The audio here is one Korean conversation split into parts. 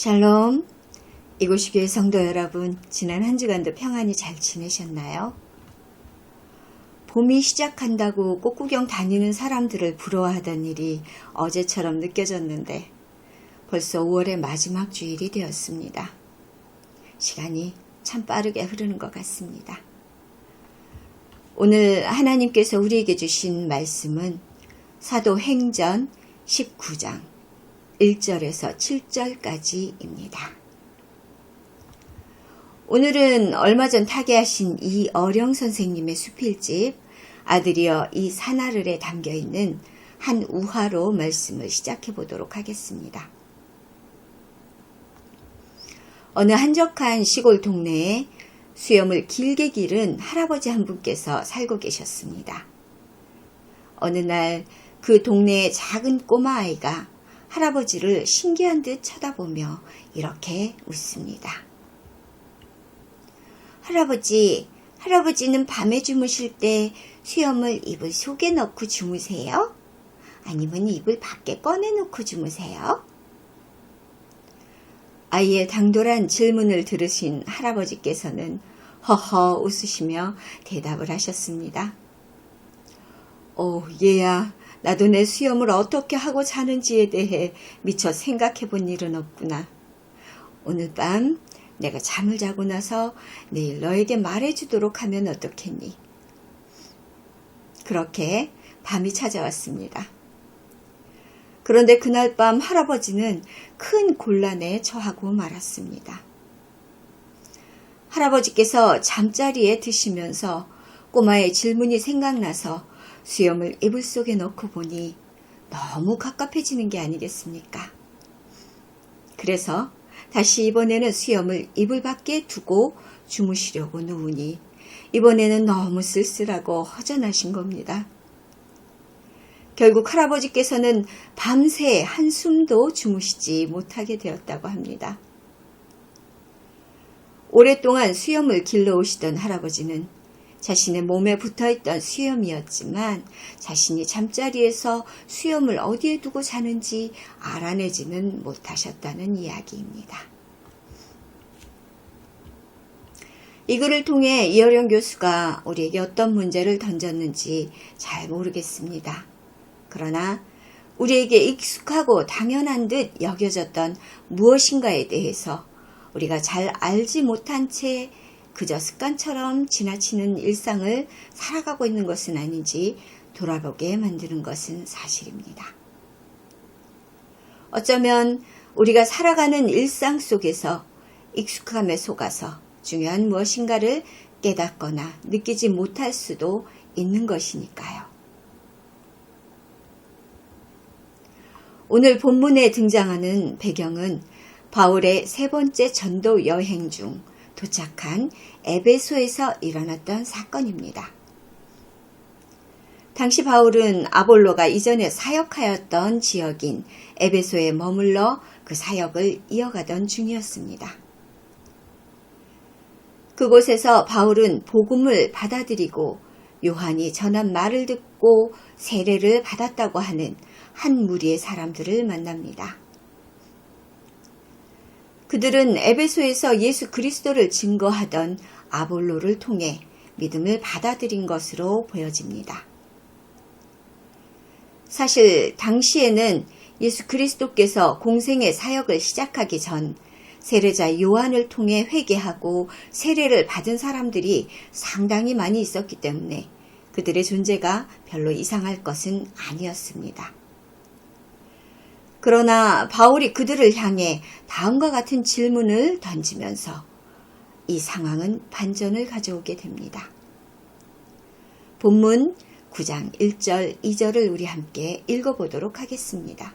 샬롬, 이곳이 교회 성도 여러분, 지난 한 주간도 평안히 잘 지내셨나요? 봄이 시작한다고 꽃구경 다니는 사람들을 부러워하던 일이 어제처럼 느껴졌는데 벌써 5월의 마지막 주일이 되었습니다. 시간이 참 빠르게 흐르는 것 같습니다. 오늘 하나님께서 우리에게 주신 말씀은 사도행전 19장 1절에서 7절까지입니다. 오늘은 얼마 전 타계하신 이어령 선생님의 수필집 아들이여 이 산하늘에 담겨있는 한 우화로 말씀을 시작해 보도록 하겠습니다. 어느 한적한 시골 동네에 수염을 길게 기른 할아버지 한 분께서 살고 계셨습니다. 어느 날 그 동네의 작은 꼬마 아이가 할아버지를 신기한 듯 쳐다보며 이렇게 웃습니다. 할아버지는 밤에 주무실 때 수염을 이불 속에 넣고 주무세요? 아니면 이불 밖에 꺼내놓고 주무세요? 아이의 당돌한 질문을 들으신 할아버지께서는 허허 웃으시며 대답을 하셨습니다. 얘야, 나도 내 수염을 어떻게 하고 자는지에 대해 미처 생각해 본 일은 없구나. 오늘 밤 내가 잠을 자고 나서 내일 너에게 말해주도록 하면 어떻겠니? 그렇게 밤이 찾아왔습니다. 그런데 그날 밤 할아버지는 큰 곤란에 처하고 말았습니다. 할아버지께서 잠자리에 드시면서 꼬마의 질문이 생각나서 수염을 이불 속에 넣고 보니 너무 갑갑해지는 게 아니겠습니까? 그래서 다시 이번에는 수염을 이불 밖에 두고 주무시려고 누우니 이번에는 너무 쓸쓸하고 허전하신 겁니다. 결국 할아버지께서는 밤새 한숨도 주무시지 못하게 되었다고 합니다. 오랫동안 수염을 길러오시던 할아버지는 자신의 몸에 붙어있던 수염이었지만 자신이 잠자리에서 수염을 어디에 두고 자는지 알아내지는 못하셨다는 이야기입니다. 이 글을 통해 이어령 교수가 우리에게 어떤 문제를 던졌는지 잘 모르겠습니다. 그러나 우리에게 익숙하고 당연한 듯 여겨졌던 무엇인가에 대해서 우리가 잘 알지 못한 채 그저 습관처럼 지나치는 일상을 살아가고 있는 것은 아닌지 돌아보게 만드는 것은 사실입니다. 어쩌면 우리가 살아가는 일상 속에서 익숙함에 속아서 중요한 무엇인가를 깨닫거나 느끼지 못할 수도 있는 것이니까요. 오늘 본문에 등장하는 배경은 바울의 세 번째 전도 여행 중 도착한 에베소에서 일어났던 사건입니다. 당시 바울은 아볼로가 이전에 사역하였던 지역인 에베소에 머물러 그 사역을 이어가던 중이었습니다. 그곳에서 바울은 복음을 받아들이고 요한이 전한 말을 듣고 세례를 받았다고 하는 한 무리의 사람들을 만납니다. 그들은 에베소에서 예수 그리스도를 증거하던 아볼로를 통해 믿음을 받아들인 것으로 보여집니다. 사실 당시에는 예수 그리스도께서 공생의 사역을 시작하기 전 세례자 요한을 통해 회개하고 세례를 받은 사람들이 상당히 많이 있었기 때문에 그들의 존재가 별로 이상할 것은 아니었습니다. 그러나 바울이 그들을 향해 다음과 같은 질문을 던지면서 이 상황은 반전을 가져오게 됩니다. 본문 9장 1절, 2절을 우리 함께 읽어보도록 하겠습니다.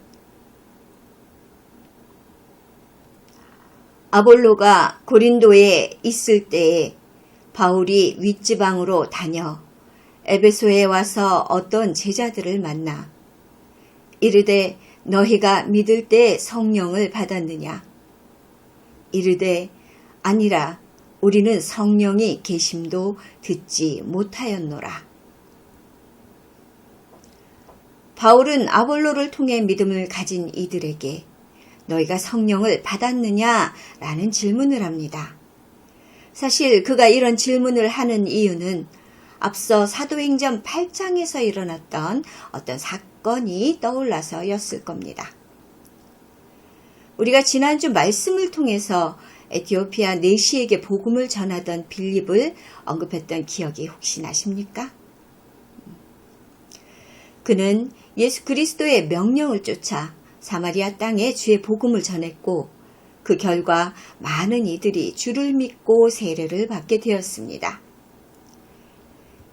아볼로가 고린도에 있을 때에 바울이 윗지방으로 다녀 에베소에 와서 어떤 제자들을 만나 이르되 너희가 믿을 때 성령을 받았느냐? 이르되 아니라 우리는 성령이 계심도 듣지 못하였노라. 바울은 아볼로를 통해 믿음을 가진 이들에게 너희가 성령을 받았느냐라는 질문을 합니다. 사실 그가 이런 질문을 하는 이유는 앞서 사도행전 8장에서 일어났던 어떤 사건이 떠올라서였을 겁니다. 우리가 지난주 말씀을 통해서 에티오피아 내시에게 복음을 전하던 빌립을 언급했던 기억이 혹시 나십니까? 그는 예수 그리스도의 명령을 쫓아 사마리아 땅에 주의 복음을 전했고 그 결과 많은 이들이 주를 믿고 세례를 받게 되었습니다.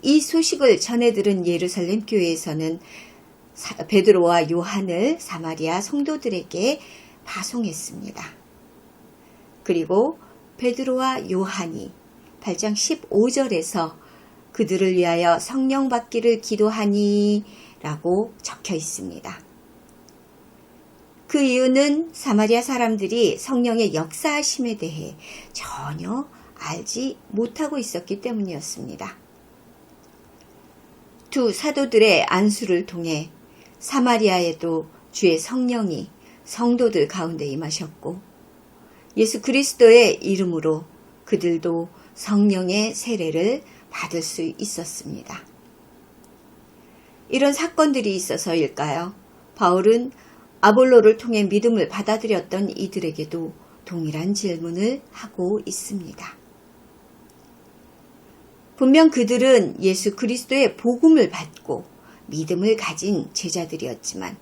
이 소식을 전해 들은 예루살렘 교회에서는 베드로와 요한을 사마리아 성도들에게 파송했습니다. 그리고 베드로와 요한이 8장 15절에서 그들을 위하여 성령 받기를 기도하니 라고 적혀 있습니다. 그 이유는 사마리아 사람들이 성령의 역사하심에 대해 전혀 알지 못하고 있었기 때문이었습니다. 두 사도들의 안수를 통해 사마리아에도 주의 성령이 성도들 가운데 임하셨고 예수 그리스도의 이름으로 그들도 성령의 세례를 받을 수 있었습니다. 이런 사건들이 있어서일까요? 바울은 아볼로를 통해 믿음을 받아들였던 이들에게도 동일한 질문을 하고 있습니다. 분명 그들은 예수 그리스도의 복음을 받고 믿음을 가진 제자들이었지만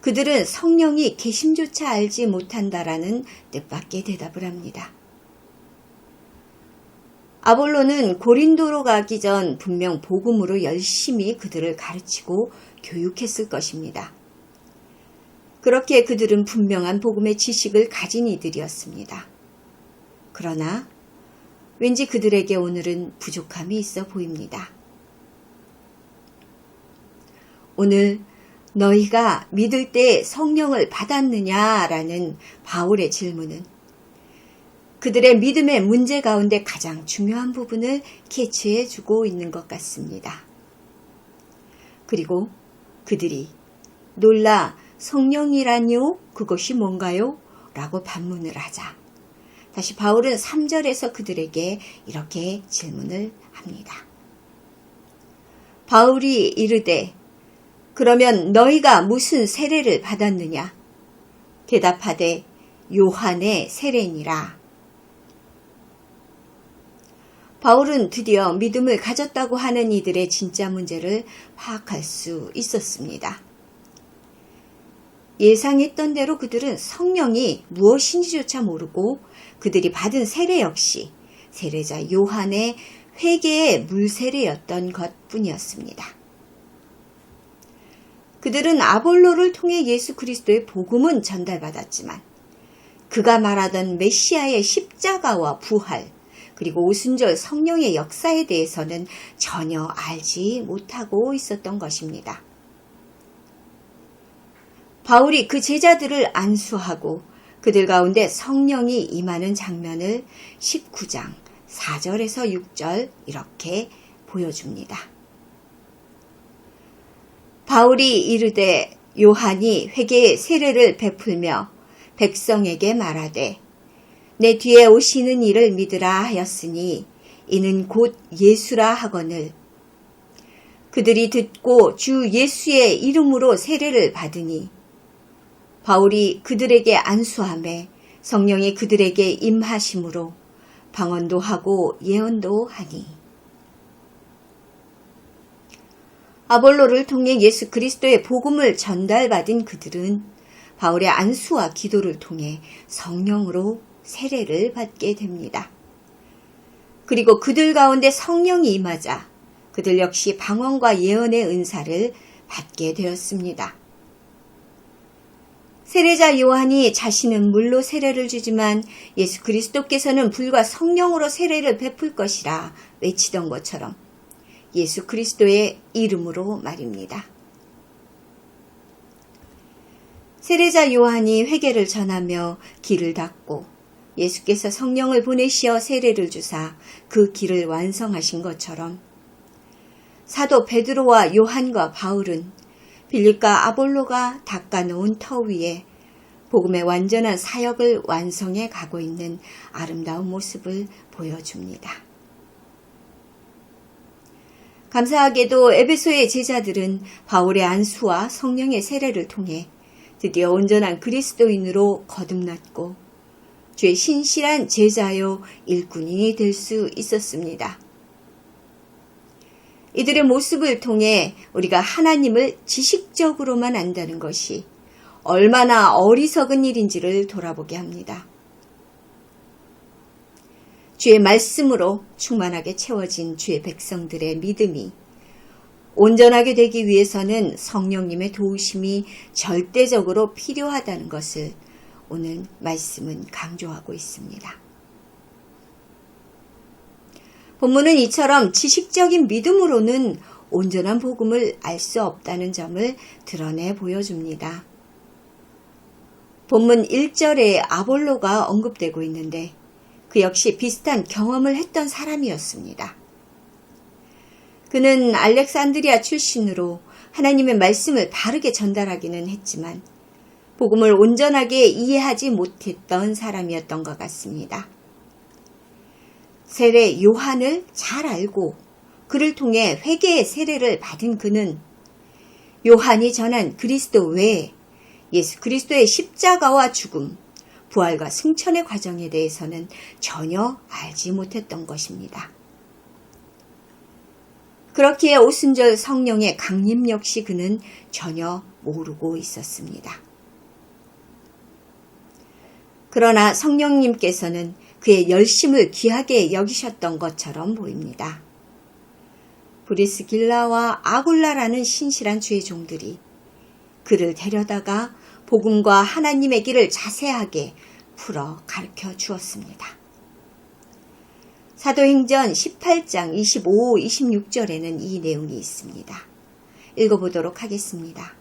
그들은 성령이 계심조차 알지 못한다라는 뜻밖의 대답을 합니다. 아볼로는 고린도로 가기 전 분명 복음으로 열심히 그들을 가르치고 교육했을 것입니다. 그렇게 그들은 분명한 복음의 지식을 가진 이들이었습니다. 그러나 왠지 그들에게 오늘은 부족함이 있어 보입니다. 오늘 너희가 믿을 때 성령을 받았느냐라는 바울의 질문은 그들의 믿음의 문제 가운데 가장 중요한 부분을 캐치해 주고 있는 것 같습니다. 그리고 그들이 놀라 성령이라뇨? 그것이 뭔가요? 라고 반문을 하자. 다시 바울은 3절에서 그들에게 이렇게 질문을 합니다. 바울이 이르되 그러면 너희가 무슨 세례를 받았느냐? 대답하되 요한의 세례니라. 바울은 드디어 믿음을 가졌다고 하는 이들의 진짜 문제를 파악할 수 있었습니다. 예상했던 대로 그들은 성령이 무엇인지조차 모르고 그들이 받은 세례 역시 세례자 요한의 회개의 물세례였던 것뿐이었습니다. 그들은 아볼로를 통해 예수 그리스도의 복음은 전달받았지만 그가 말하던 메시아의 십자가와 부활 그리고 오순절 성령의 역사에 대해서는 전혀 알지 못하고 있었던 것입니다. 바울이 그 제자들을 안수하고 그들 가운데 성령이 임하는 장면을 19장 4절에서 6절 이렇게 보여줍니다. 바울이 이르되 요한이 회개의 세례를 베풀며 백성에게 말하되 내 뒤에 오시는 이를 믿으라 하였으니 이는 곧 예수라 하거늘 그들이 듣고 주 예수의 이름으로 세례를 받으니 바울이 그들에게 안수하매 성령이 그들에게 임하심으로 방언도 하고 예언도 하니 아볼로를 통해 예수 그리스도의 복음을 전달받은 그들은 바울의 안수와 기도를 통해 성령으로 세례를 받게 됩니다. 그리고 그들 가운데 성령이 임하자 그들 역시 방언과 예언의 은사를 받게 되었습니다. 세례자 요한이 자신은 물로 세례를 주지만 예수 그리스도께서는 불과 성령으로 세례를 베풀 것이라 외치던 것처럼 예수 그리스도의 이름으로 말입니다. 세례자 요한이 회개를 전하며 길을 닦고 예수께서 성령을 보내시어 세례를 주사 그 길을 완성하신 것처럼 사도 베드로와 요한과 바울은 빌립과 아볼로가 닦아놓은 터 위에 복음의 완전한 사역을 완성해 가고 있는 아름다운 모습을 보여줍니다. 감사하게도 에베소의 제자들은 바울의 안수와 성령의 세례를 통해 드디어 온전한 그리스도인으로 거듭났고 주의 신실한 제자요 일꾼이 될 수 있었습니다. 이들의 모습을 통해 우리가 하나님을 지식적으로만 안다는 것이 얼마나 어리석은 일인지를 돌아보게 합니다. 주의 말씀으로 충만하게 채워진 주의 백성들의 믿음이 온전하게 되기 위해서는 성령님의 도우심이 절대적으로 필요하다는 것을 오늘 말씀은 강조하고 있습니다. 본문은 이처럼 지식적인 믿음으로는 온전한 복음을 알 수 없다는 점을 드러내 보여줍니다. 본문 1절에 아볼로가 언급되고 있는데 그 역시 비슷한 경험을 했던 사람이었습니다. 그는 알렉산드리아 출신으로 하나님의 말씀을 바르게 전달하기는 했지만 복음을 온전하게 이해하지 못했던 사람이었던 것 같습니다. 세례 요한을 잘 알고 그를 통해 회개의 세례를 받은 그는 요한이 전한 그리스도 외에 예수 그리스도의 십자가와 죽음, 부활과 승천의 과정에 대해서는 전혀 알지 못했던 것입니다. 그렇기에 오순절 성령의 강림 역시 그는 전혀 모르고 있었습니다. 그러나 성령님께서는 그의 열심을 귀하게 여기셨던 것처럼 보입니다. 브리스길라와 아굴라라는 신실한 주의 종들이 그를 데려다가 복음과 하나님의 길을 자세하게 풀어 가르쳐 주었습니다. 사도행전 18장 25, 26절에는 이 내용이 있습니다. 읽어보도록 하겠습니다.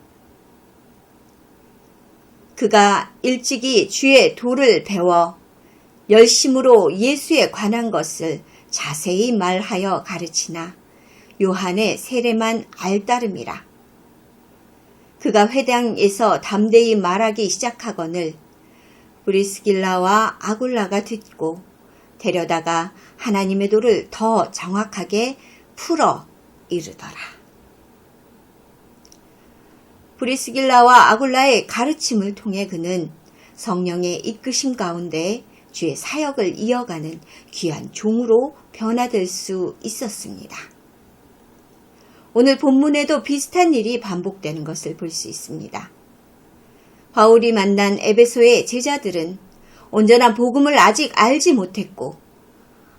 그가 일찍이 주의 도를 배워 열심으로 예수에 관한 것을 자세히 말하여 가르치나 요한의 세례만 알따름이라. 그가 회당에서 담대히 말하기 시작하거늘 브리스길라와 아굴라가 듣고 데려다가 하나님의 도를 더 정확하게 풀어 이르더라. 브리스길라와 아굴라의 가르침을 통해 그는 성령의 이끄심 가운데 주의 사역을 이어가는 귀한 종으로 변화될 수 있었습니다. 오늘 본문에도 비슷한 일이 반복되는 것을 볼 수 있습니다. 바울이 만난 에베소의 제자들은 온전한 복음을 아직 알지 못했고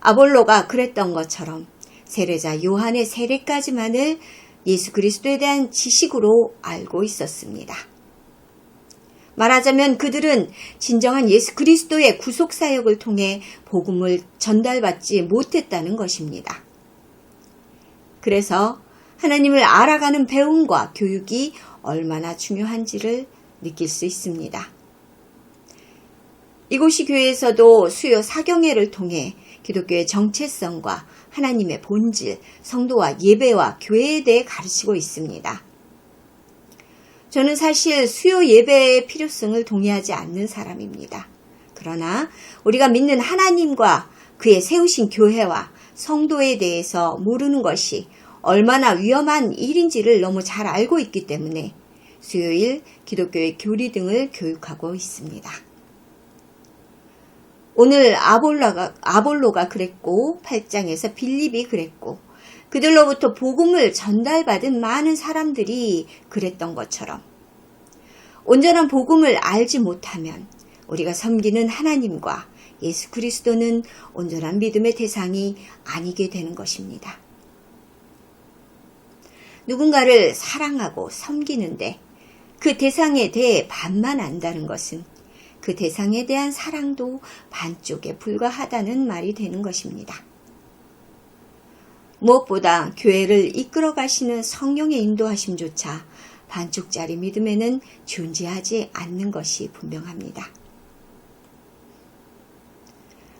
아볼로가 그랬던 것처럼 세례자 요한의 세례까지만을 예수 그리스도에 대한 지식으로 알고 있었습니다. 말하자면 그들은 진정한 예수 그리스도의 구속사역을 통해 복음을 전달받지 못했다는 것입니다. 그래서 하나님을 알아가는 배움과 교육이 얼마나 중요한지를 느낄 수 있습니다. 이곳이 교회에서도 수요 사경회를 통해 기독교의 정체성과 하나님의 본질, 성도와 예배와 교회에 대해 가르치고 있습니다. 저는 사실 수요 예배의 필요성을 동의하지 않는 사람입니다. 그러나 우리가 믿는 하나님과 그의 세우신 교회와 성도에 대해서 모르는 것이 얼마나 위험한 일인지를 너무 잘 알고 있기 때문에 수요일 기독교의 교리 등을 교육하고 있습니다. 오늘 아볼로가 그랬고 8장에서 빌립이 그랬고 그들로부터 복음을 전달받은 많은 사람들이 그랬던 것처럼 온전한 복음을 알지 못하면 우리가 섬기는 하나님과 예수 그리스도는 온전한 믿음의 대상이 아니게 되는 것입니다. 누군가를 사랑하고 섬기는데 그 대상에 대해 반만 안다는 것은 그 대상에 대한 사랑도 반쪽에 불과하다는 말이 되는 것입니다. 무엇보다 교회를 이끌어 가시는 성령의 인도하심조차 반쪽짜리 믿음에는 존재하지 않는 것이 분명합니다.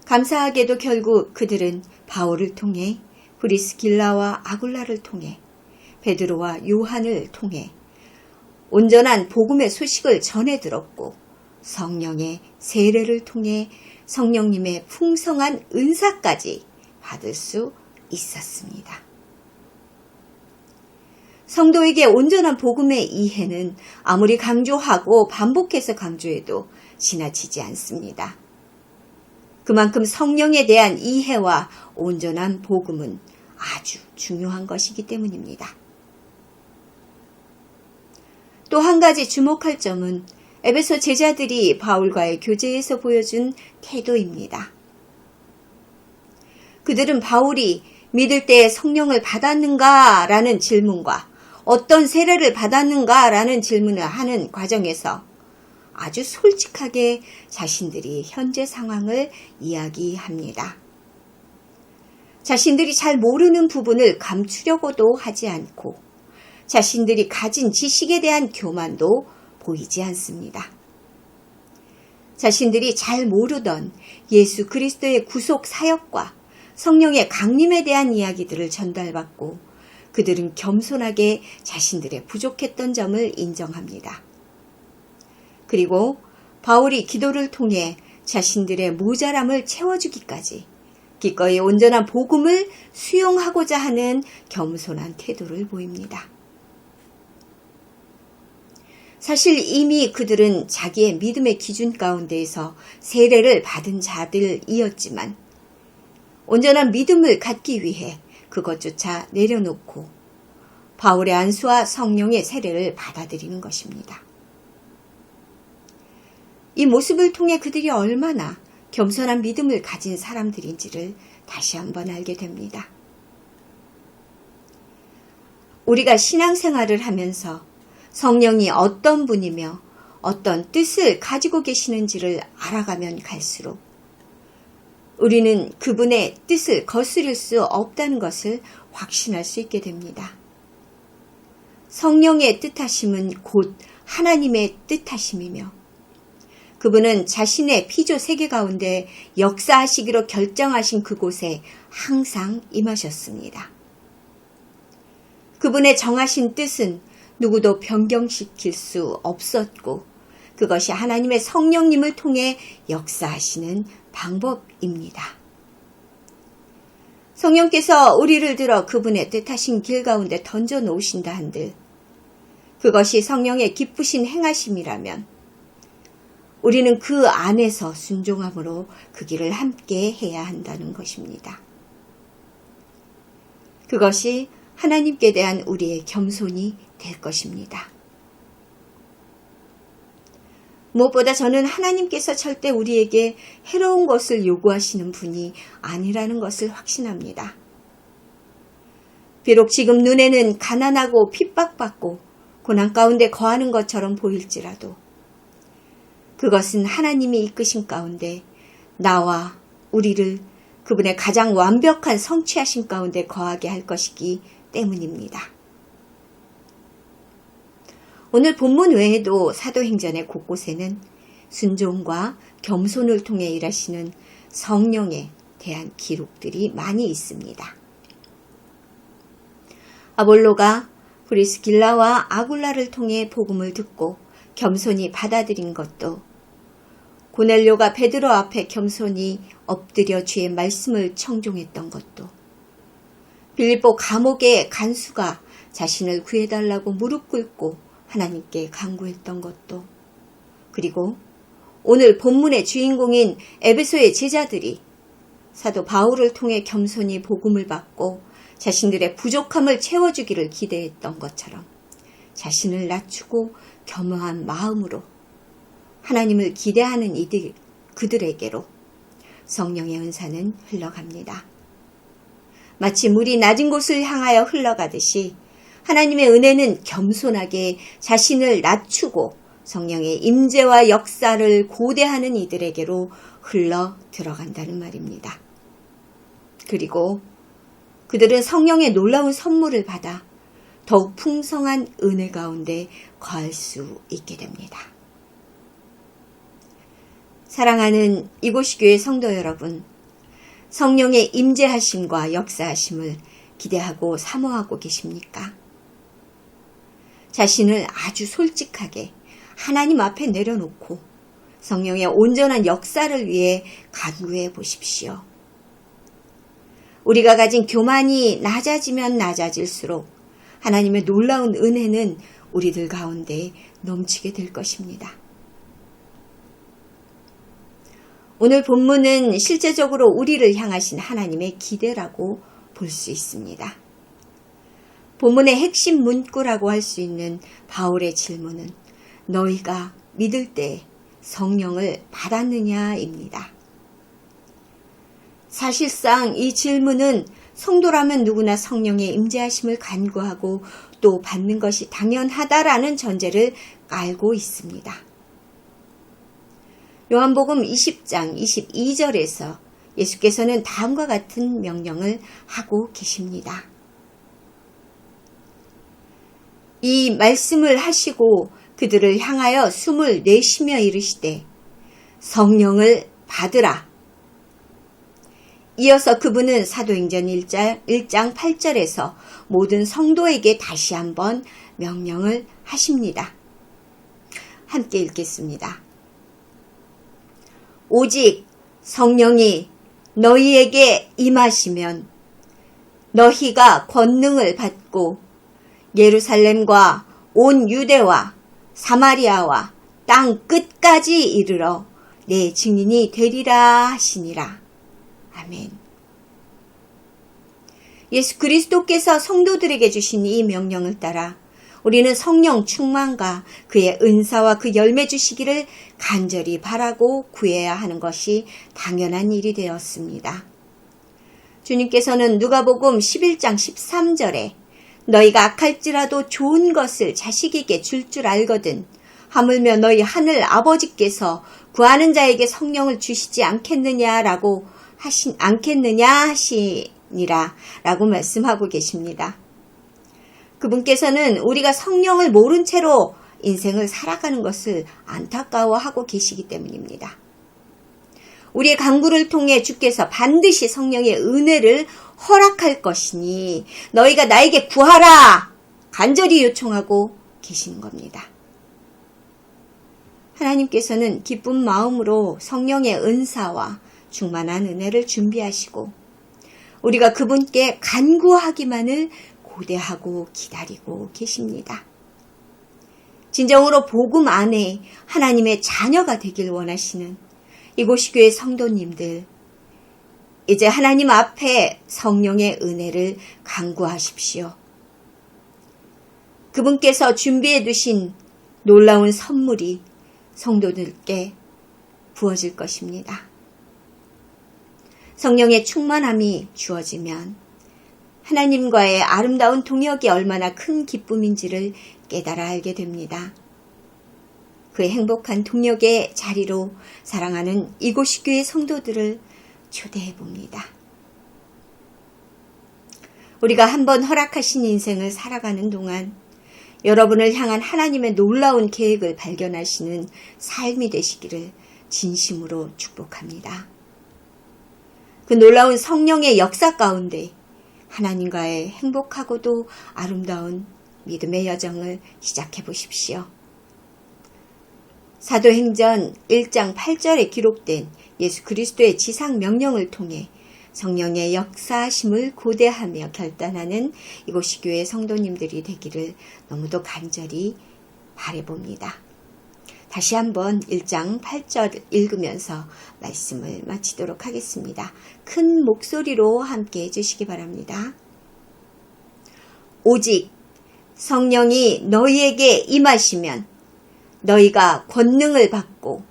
감사하게도 결국 그들은 바울을 통해 브리스길라와 아굴라를 통해 베드로와 요한을 통해 온전한 복음의 소식을 전해 들었고 성령의 세례를 통해 성령님의 풍성한 은사까지 받을 수 있었습니다. 성도에게 온전한 복음의 이해는 아무리 강조하고 반복해서 강조해도 지나치지 않습니다. 그만큼 성령에 대한 이해와 온전한 복음은 아주 중요한 것이기 때문입니다. 또 한 가지 주목할 점은 에베소 제자들이 바울과의 교제에서 보여준 태도입니다. 그들은 바울이 믿을 때 성령을 받았는가? 라는 질문과 어떤 세례를 받았는가? 라는 질문을 하는 과정에서 아주 솔직하게 자신들이 현재 상황을 이야기합니다. 자신들이 잘 모르는 부분을 감추려고도 하지 않고 자신들이 가진 지식에 대한 교만도 보이지 않습니다. 자신들이 잘 모르던 예수 그리스도의 구속 사역과 성령의 강림에 대한 이야기들을 전달받고 그들은 겸손하게 자신들의 부족했던 점을 인정합니다. 그리고 바울이 기도를 통해 자신들의 모자람을 채워주기까지 기꺼이 온전한 복음을 수용하고자 하는 겸손한 태도를 보입니다. 사실 이미 그들은 자기의 믿음의 기준 가운데에서 세례를 받은 자들이었지만 온전한 믿음을 갖기 위해 그것조차 내려놓고 바울의 안수와 성령의 세례를 받아들이는 것입니다. 이 모습을 통해 그들이 얼마나 겸손한 믿음을 가진 사람들인지를 다시 한번 알게 됩니다. 우리가 신앙생활을 하면서 성령이 어떤 분이며 어떤 뜻을 가지고 계시는지를 알아가면 갈수록 우리는 그분의 뜻을 거스릴 수 없다는 것을 확신할 수 있게 됩니다. 성령의 뜻하심은 곧 하나님의 뜻하심이며 그분은 자신의 피조 세계 가운데 역사하시기로 결정하신 그곳에 항상 임하셨습니다. 그분의 정하신 뜻은 누구도 변경시킬 수 없었고 그것이 하나님의 성령님을 통해 역사하시는 방법입니다. 성령께서 우리를 들어 그분의 뜻하신 길 가운데 던져 놓으신다 한들 그것이 성령의 기쁘신 행하심이라면 우리는 그 안에서 순종함으로 그 길을 함께 해야 한다는 것입니다. 그것이 하나님께 대한 우리의 겸손이 될 것입니다. 무엇보다 저는 하나님께서 절대 우리에게 해로운 것을 요구하시는 분이 아니라는 것을 확신합니다. 비록 지금 눈에는 가난하고 핍박받고 고난 가운데 거하는 것처럼 보일지라도 그것은 하나님이 이끄신 가운데 나와 우리를 그분의 가장 완벽한 성취하신 가운데 거하게 할 것이기 때문입니다. 오늘 본문 외에도 사도행전의 곳곳에는 순종과 겸손을 통해 일하시는 성령에 대한 기록들이 많이 있습니다. 아볼로가 브리스길라와 아굴라를 통해 복음을 듣고 겸손히 받아들인 것도 고넬료가 베드로 앞에 겸손히 엎드려 주의 말씀을 청종했던 것도 빌립보 감옥의 간수가 자신을 구해달라고 무릎 꿇고 하나님께 간구했던 것도 그리고 오늘 본문의 주인공인 에베소의 제자들이 사도 바울을 통해 겸손히 복음을 받고 자신들의 부족함을 채워주기를 기대했던 것처럼 자신을 낮추고 겸허한 마음으로 하나님을 기대하는 그들에게로 성령의 은사는 흘러갑니다. 마치 물이 낮은 곳을 향하여 흘러가듯이 하나님의 은혜는 겸손하게 자신을 낮추고 성령의 임재와 역사를 고대하는 이들에게로 흘러 들어간다는 말입니다. 그리고 그들은 성령의 놀라운 선물을 받아 더욱 풍성한 은혜 가운데 거할 수 있게 됩니다. 사랑하는 이곳이 교회 성도 여러분, 성령의 임재하심과 역사하심을 기대하고 사모하고 계십니까? 자신을 아주 솔직하게 하나님 앞에 내려놓고 성령의 온전한 역사를 위해 간구해 보십시오. 우리가 가진 교만이 낮아지면 낮아질수록 하나님의 놀라운 은혜는 우리들 가운데 넘치게 될 것입니다. 오늘 본문은 실제적으로 우리를 향하신 하나님의 기대라고 볼 수 있습니다. 본문의 핵심 문구라고 할 수 있는 바울의 질문은 너희가 믿을 때 성령을 받았느냐입니다. 사실상 이 질문은 성도라면 누구나 성령의 임재하심을 간구하고 또 받는 것이 당연하다라는 전제를 깔고 있습니다. 요한복음 20장 22절에서 예수께서는 다음과 같은 명령을 하고 계십니다. 이 말씀을 하시고 그들을 향하여 숨을 내쉬며 이르시되 성령을 받으라. 이어서 그분은 사도행전 1장 8절에서 모든 성도에게 다시 한번 명령을 하십니다. 함께 읽겠습니다. 오직 성령이 너희에게 임하시면 너희가 권능을 받고 예루살렘과 온 유대와 사마리아와 땅 끝까지 이르러 내 증인이 되리라 하시니라. 아멘. 예수 그리스도께서 성도들에게 주신 이 명령을 따라 우리는 성령 충만과 그의 은사와 그 열매 주시기를 간절히 바라고 구해야 하는 것이 당연한 일이 되었습니다. 주님께서는 누가복음 11장 13절에 너희가 악할지라도 좋은 것을 자식에게 줄 줄 알거든 하물며 너희 하늘 아버지께서 구하는 자에게 성령을 주시지 않겠느냐 하시니라 라고 말씀하고 계십니다. 그분께서는 우리가 성령을 모른 채로 인생을 살아가는 것을 안타까워하고 계시기 때문입니다. 우리의 간구를 통해 주께서 반드시 성령의 은혜를 허락할 것이니 너희가 나에게 구하라! 간절히 요청하고 계시는 겁니다. 하나님께서는 기쁜 마음으로 성령의 은사와 충만한 은혜를 준비하시고 우리가 그분께 간구하기만을 고대하고 기다리고 계십니다. 진정으로 복음 안에 하나님의 자녀가 되길 원하시는 이곳이 교회 성도님들, 이제 하나님 앞에 성령의 은혜를 간구하십시오. 그분께서 준비해 두신 놀라운 선물이 성도들께 부어질 것입니다. 성령의 충만함이 주어지면 하나님과의 아름다운 동역이 얼마나 큰 기쁨인지를 깨달아 알게 됩니다. 그 행복한 동역의 자리로 사랑하는 이곳이 교회 성도들을 초대해 봅니다. 우리가 한번 허락하신 인생을 살아가는 동안 여러분을 향한 하나님의 놀라운 계획을 발견하시는 삶이 되시기를 진심으로 축복합니다. 그 놀라운 성령의 역사 가운데 하나님과의 행복하고도 아름다운 믿음의 여정을 시작해 보십시오. 사도행전 1장 8절에 기록된 예수 그리스도의 지상 명령을 통해 성령의 역사하심을 고대하며 결단하는 이곳이 교회 성도님들이 되기를 너무도 간절히 바라봅니다. 다시 한번 1장 8절 읽으면서 말씀을 마치도록 하겠습니다. 큰 목소리로 함께 해주시기 바랍니다. 오직 성령이 너희에게 임하시면 너희가 권능을 받고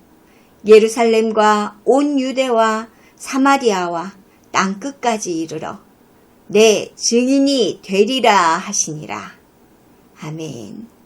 예루살렘과 온 유대와 사마리아와 땅 끝까지 이르러 내 증인이 되리라 하시니라. 아멘.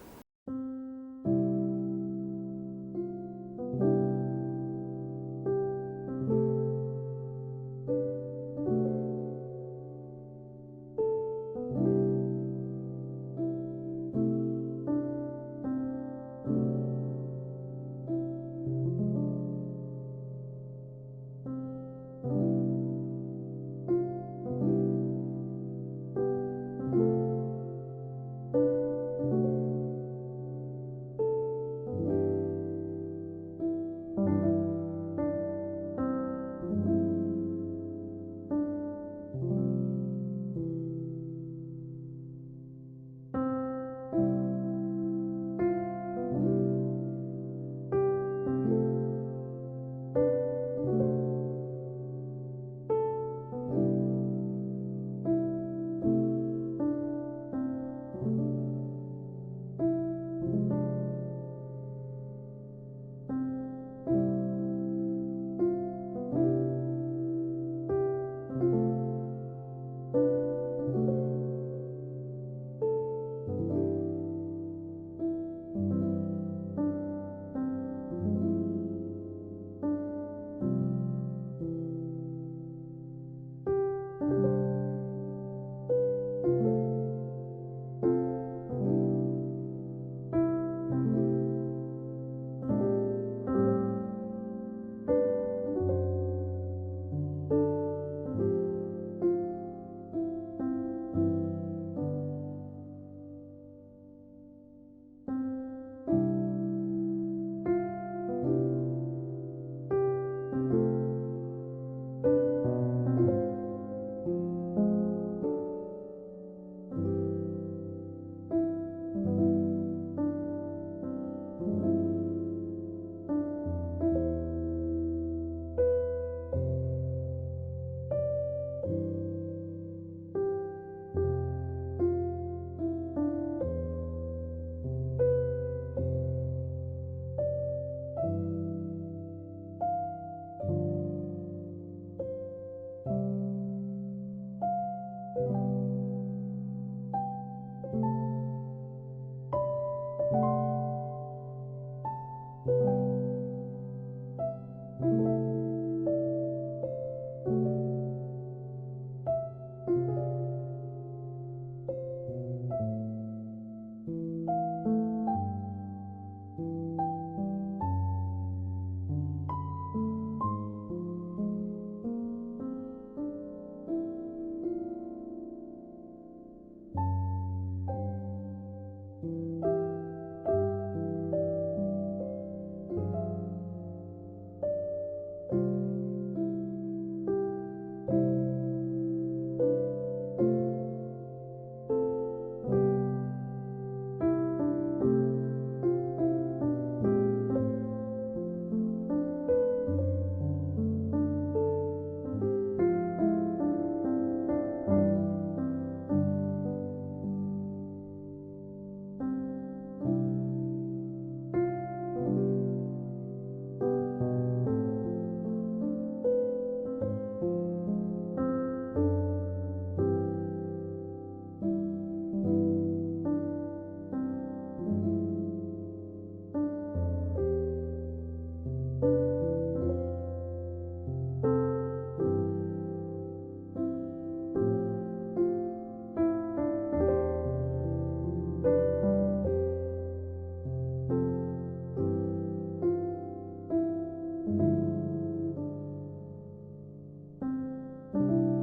니다